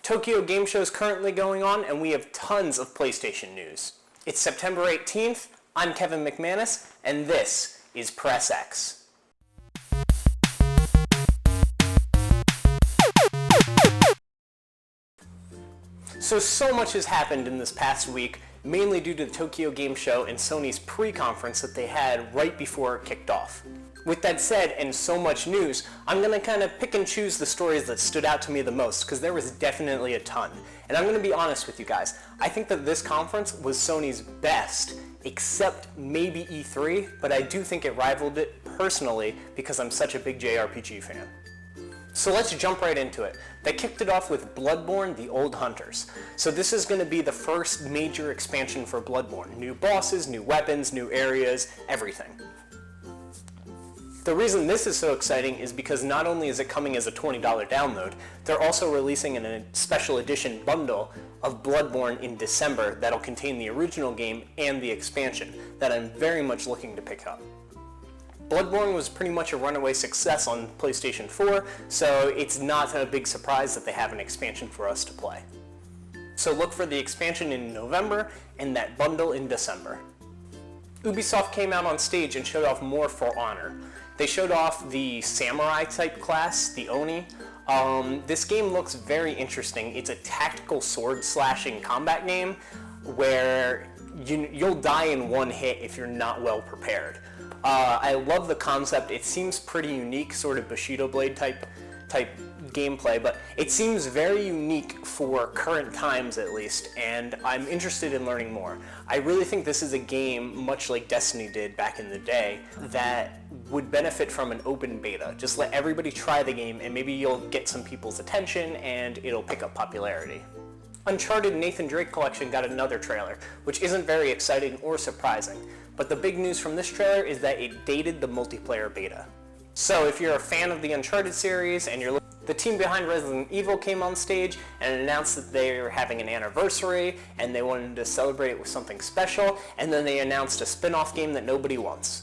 Tokyo Game Show is currently going on, and we have tons of PlayStation news. It's September 18th, I'm Kevin McManus, and this is Press X. So much has happened in this past week, mainly due to the Tokyo Game Show and Sony's pre-conference that they had right before it kicked off. With that said, and so much news, I'm going to kind of pick and choose the stories that stood out to me the most, because there was definitely a ton. And I'm going to be honest with you guys, I think that this conference was Sony's best, except maybe E3, but I do think it rivaled it personally because I'm such a big JRPG fan. So let's jump right into it. They kicked it off with Bloodborne: The Old Hunters. So this is going to be the first major expansion for Bloodborne. New bosses, new weapons, new areas, everything. The reason this is so exciting is because not only is it coming as a $20 download, they're also releasing a special edition bundle of Bloodborne in December that'll contain the original game and the expansion that I'm very much looking to pick up. Bloodborne was pretty much a runaway success on PlayStation 4, so it's not a big surprise that they have an expansion for us to play. So look for the expansion in November and that bundle in December. Ubisoft came out on stage and showed off more For Honor. They showed off the samurai type class, the Oni. This game looks very interesting. It's a tactical sword slashing combat game where you'll die in one hit if you're not well prepared. I love the concept. It seems pretty unique, sort of Bushido Blade type gameplay, but it seems very unique for current times at least, and I'm interested in learning more. I really think this is a game, much like Destiny did back in the day, that would benefit from an open beta. Just let everybody try the game and maybe you'll get some people's attention and it'll pick up popularity. Uncharted Nathan Drake Collection got another trailer, which isn't very exciting or surprising, but the big news from this trailer is that it dated the multiplayer beta. So if you're a fan of the Uncharted series and the team behind Resident Evil came on stage and announced that they were having an anniversary and they wanted to celebrate it with something special, and then they announced a spin-off game that nobody wants.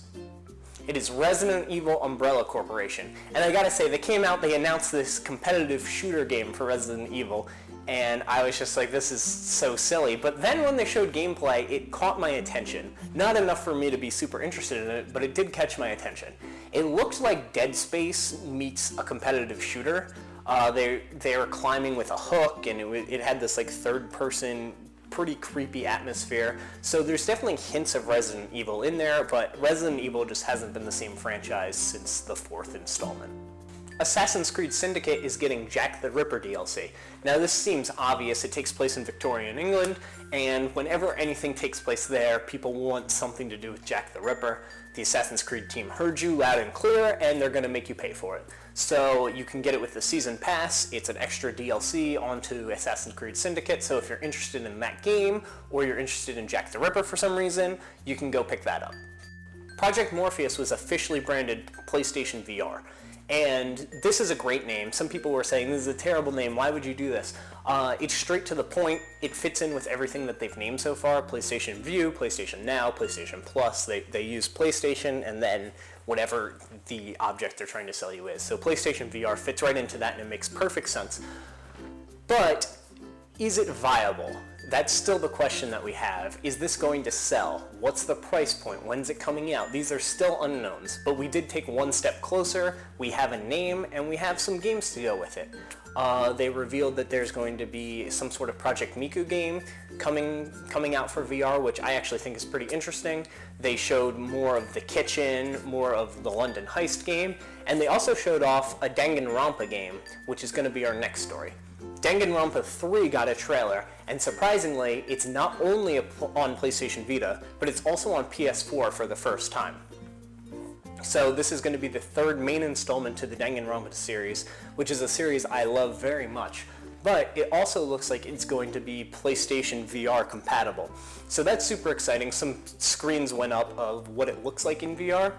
It is Resident Evil Umbrella Corporation, and I gotta say, they announced this competitive shooter game for Resident Evil, and I was just like, this is so silly. But then when they showed gameplay, it caught my attention. Not enough for me to be super interested in it, but it did catch my attention. It looked like Dead Space meets a competitive shooter. They were climbing with a hook, and it had this like third-person, pretty creepy atmosphere. So there's definitely hints of Resident Evil in there, but Resident Evil just hasn't been the same franchise since the 4th installment. Assassin's Creed Syndicate is getting Jack the Ripper DLC. Now this seems obvious, it takes place in Victorian England, and whenever anything takes place there, people want something to do with Jack the Ripper. The Assassin's Creed team heard you loud and clear, and they're going to make you pay for it. So you can get it with the Season Pass. It's an extra DLC onto Assassin's Creed Syndicate, so if you're interested in that game, or you're interested in Jack the Ripper for some reason, you can go pick that up. Project Morpheus was officially branded PlayStation VR. And this is a great name. Some people were saying, this is a terrible name, why would you do this? It's straight to the point. It fits in with everything that they've named so far. PlayStation Vue, PlayStation Now, PlayStation Plus. They use PlayStation and then whatever the object they're trying to sell you is. So PlayStation VR fits right into that and it makes perfect sense. But is it viable? That's still the question that we have. Is this going to sell? What's the price point? When's it coming out? These are still unknowns, but we did take one step closer. We have a name, and we have some games to go with it. They revealed that there's going to be some sort of Project Miku game coming out for VR, which I actually think is pretty interesting. They showed more of the kitchen, more of the London heist game, and they also showed off a Danganronpa game, which is going to be our next story. Danganronpa 3 got a trailer, and surprisingly, it's not only on PlayStation Vita, but it's also on PS4 for the first time. So this is going to be the third main installment to the Danganronpa series, which is a series I love very much. But it also looks like it's going to be PlayStation VR compatible. So that's super exciting. Some screens went up of what it looks like in VR.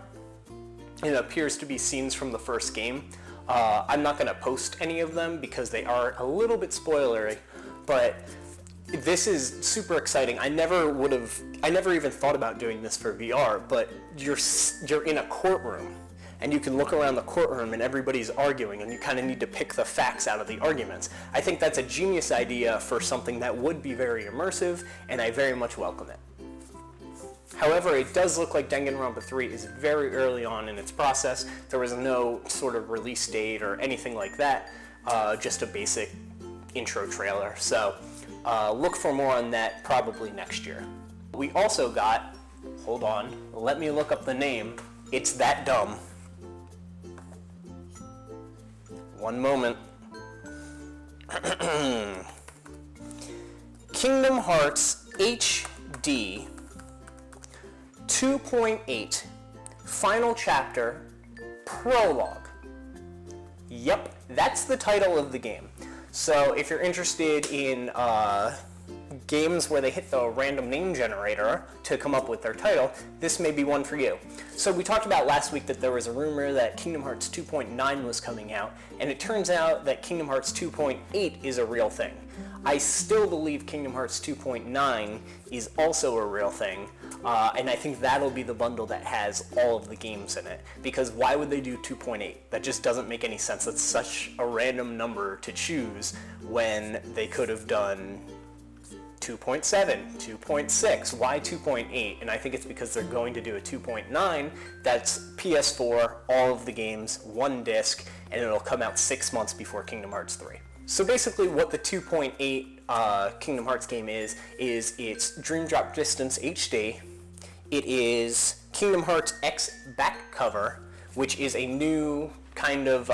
It appears to be scenes from the first game. I'm not going to post any of them because they are a little bit spoilery, but this is super exciting. I never even thought about doing this for VR, but you're in a courtroom and you can look around the courtroom and everybody's arguing, and you kind of need to pick the facts out of the arguments. I think that's a genius idea for something that would be very immersive, and I very much welcome it. However, it does look like Danganronpa 3 is very early on in its process. There was no sort of release date or anything like that, just a basic intro trailer. So look for more on that probably next year. We also got, hold on, let me look up the name. It's that dumb. One moment. Kingdom Hearts HD 2.8 Final Chapter Prologue. Yep, that's the title of the game. So if you're interested in games where they hit the random name generator to come up with their title, this may be one for you. So we talked about last week that there was a rumor that Kingdom Hearts 2.9 was coming out, and it turns out that Kingdom Hearts 2.8 is a real thing. I still believe Kingdom Hearts 2.9 is also a real thing, and I think that'll be the bundle that has all of the games in it, because why would they do 2.8? That just doesn't make any sense. That's such a random number to choose when they could have done 2.7, 2.6, why 2.8? And I think it's because they're going to do a 2.9 that's PS4, all of the games, one disc, and it'll come out 6 months before Kingdom Hearts 3. So basically what the 2.8 Kingdom Hearts game is it's Dream Drop Distance HD, it is Kingdom Hearts X back cover, which is a new kind of,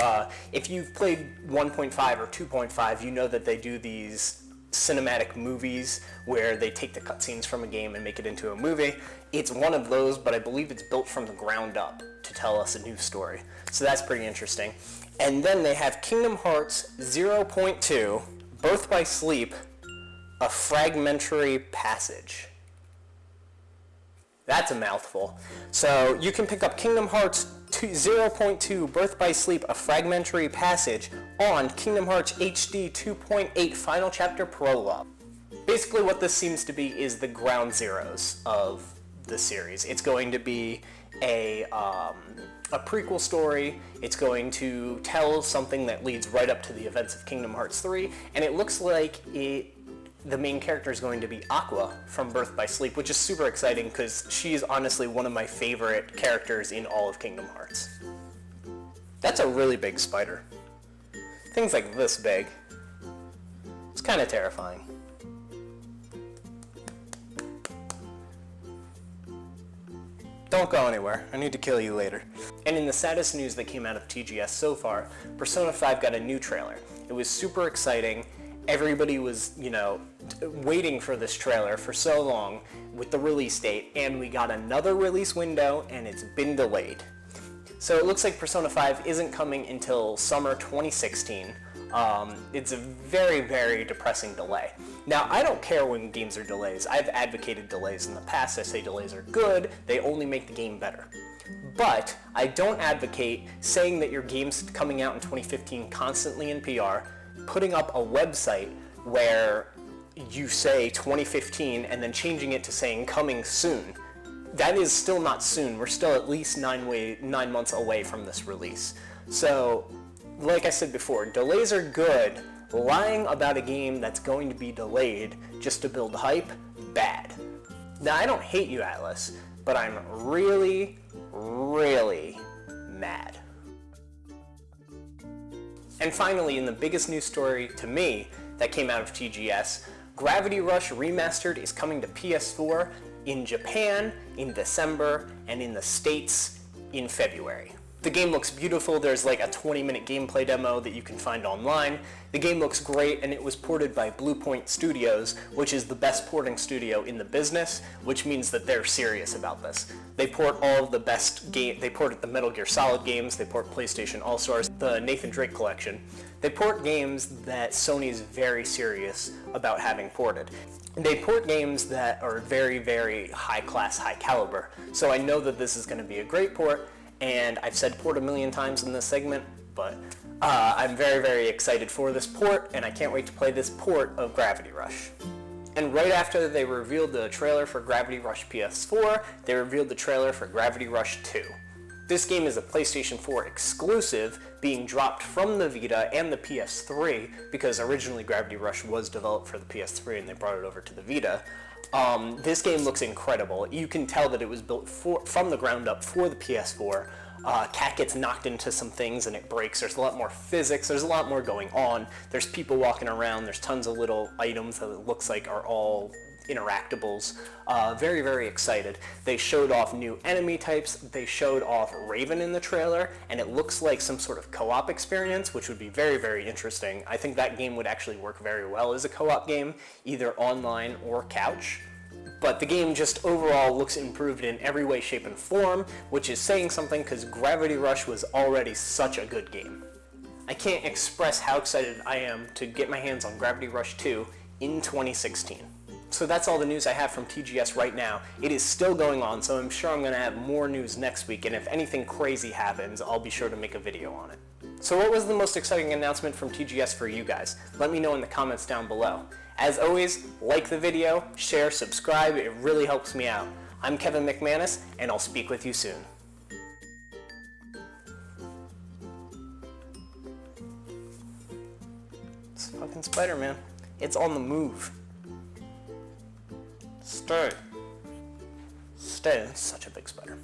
if you've played 1.5 or 2.5, you know that they do these cinematic movies where they take the cutscenes from a game and make it into a movie. It's one of those, but I believe it's built from the ground up to tell us a new story. So that's pretty interesting. And then they have Kingdom Hearts 0.2, Birth by Sleep, A Fragmentary Passage. That's a mouthful. So you can pick up Kingdom Hearts 0.2 Birth by Sleep, A Fragmentary Passage on Kingdom Hearts HD 2.8 Final Chapter Prologue. Basically what this seems to be is the ground zeros of the series. It's going to be a prequel story. It's going to tell something that leads right up to the events of Kingdom Hearts 3, and it looks like the main character is going to be Aqua from Birth by Sleep, which is super exciting because she's honestly one of my favorite characters in all of Kingdom Hearts. That's a really big spider. Things like this big. It's kind of terrifying. Don't go anywhere. I need to kill you later. And in the saddest news that came out of TGS so far, Persona 5 got a new trailer. It was super exciting. Everybody was, waiting for this trailer for so long with the release date, and we got another release window, and it's been delayed. So it looks like Persona 5 isn't coming until summer 2016. It's a very, very depressing delay. Now, I don't care when games are delays. I've advocated delays in the past. I say delays are good. They only make the game better. But I don't advocate saying that your game's coming out in 2015 constantly in PR, putting up a website where you say 2015 and then changing it to saying coming soon. That is still not soon. We're still at least 9 months away from this release. So, like I said before, delays are good. Lying about a game that's going to be delayed just to build hype, bad. Now, I don't hate you, Atlas, but I'm really, really mad. And finally, in the biggest news story to me that came out of TGS, Gravity Rush Remastered is coming to PS4 in Japan in December and in the States in February. The game looks beautiful. There's like a 20-minute gameplay demo that you can find online. The game looks great, and it was ported by Bluepoint Studios, which is the best porting studio in the business, which means that they're serious about this. They port all of the best games. They ported the Metal Gear Solid games. They port PlayStation All-Stars, the Nathan Drake collection. They port games that Sony is very serious about having ported. They port games that are very, very high class, high caliber. So I know that this is going to be a great port. And I've said port a million times in this segment, but I'm very, very excited for this port, and I can't wait to play this port of Gravity Rush. And right after they revealed the trailer for Gravity Rush PS4, they revealed the trailer for Gravity Rush 2. This game is a PlayStation 4 exclusive, being dropped from the Vita and the PS3, because originally Gravity Rush was developed for the PS3 and they brought it over to the Vita. This game looks incredible. You can tell that it was built from the ground up for the PS4. Cat gets knocked into some things and it breaks. There's a lot more physics. There's a lot more going on. There's people walking around. There's tons of little items that it looks like are all interactables. Very, very excited. They showed off new enemy types. They showed off Raven in the trailer, and it looks like some sort of co-op experience, which would be very, very interesting. I think that game would actually work very well as a co-op game, either online or couch. But the game just overall looks improved in every way, shape, and form, which is saying something because Gravity Rush was already such a good game. I can't express how excited I am to get my hands on Gravity Rush 2 in 2016. So that's all the news I have from TGS right now. It is still going on, so I'm sure I'm going to have more news next week, and if anything crazy happens, I'll be sure to make a video on it. So what was the most exciting announcement from TGS for you guys? Let me know in the comments down below. As always, like the video, share, subscribe, it really helps me out. I'm Kevin McManus, and I'll speak with you soon. It's fucking Spider-Man. It's on the move. Stay. Stay. It's such a big spider.